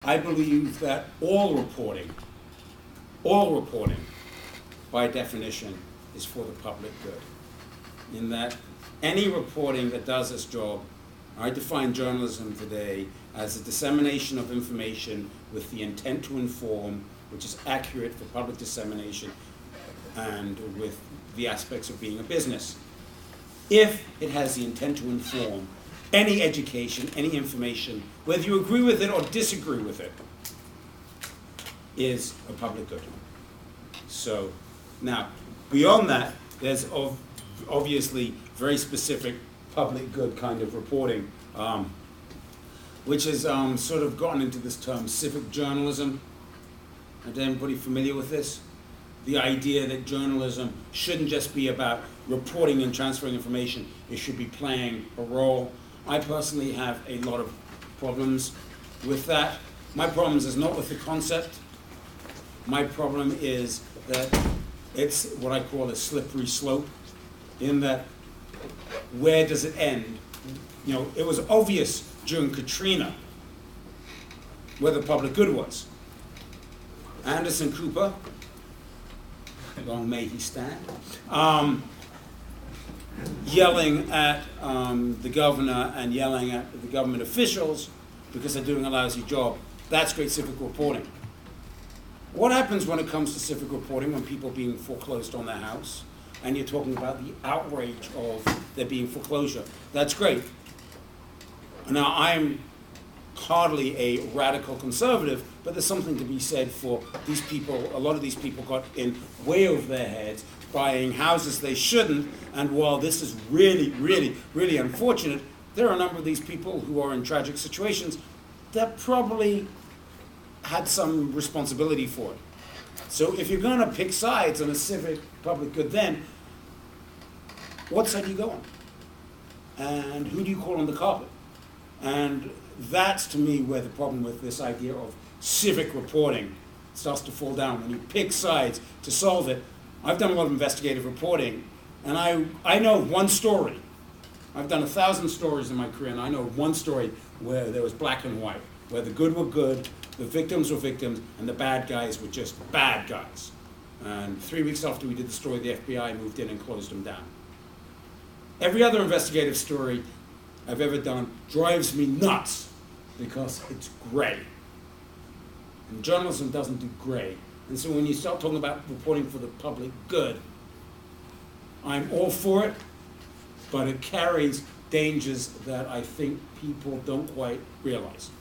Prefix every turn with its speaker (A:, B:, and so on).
A: I believe that all reporting, by definition, is for the public good. In that any reporting that does this job, I define journalism today as a dissemination of information with the intent to inform, which is accurate for public dissemination, and with the aspects of being a business. If it has the intent to inform, any education, any information, whether you agree with it or disagree with it, is a public good. So now, beyond that, there's obviously very specific public good kind of reporting, which has sort of gotten into this term civic journalism. Is anybody familiar with this? The idea that journalism shouldn't just be about reporting and transferring information, it should be playing a role. I personally have a lot of problems with that. My problems is not with the concept. My problem is that it's what I call a slippery slope, in that where does it end? You know, it was obvious during Katrina where the public good was. Anderson Cooper, long may he stand, yelling at the governor and yelling at the government officials because they're doing a lousy job. That's great civic reporting. What happens when it comes to civic reporting when people are being foreclosed on their house and you're talking about the outrage of there being foreclosure? That's great. Now, I'm hardly a radical conservative, but there's something to be said for these people. A lot of these people got in way over their heads, buying houses they shouldn't, and while this is really, really, really unfortunate, there are a number of these people who are in tragic situations that probably had some responsibility for it. So if you're going to pick sides on a civic public good, then what side do you go on? And who do you call on the carpet? And that's, to me, where the problem with this idea of civic reporting starts to fall down. When you pick sides to solve it. I've done a lot of investigative reporting, and I know one story. I've done 1,000 stories in my career, and I know one story where there was black and white, where the good were good, the victims were victims, and the bad guys were just bad guys. And 3 weeks after we did the story, the FBI moved in and closed them down. Every other investigative story I've ever done drives me nuts because it's gray. And journalism doesn't do gray. And so when you start talking about reporting for the public good, I'm all for it, but it carries dangers that I think people don't quite realize.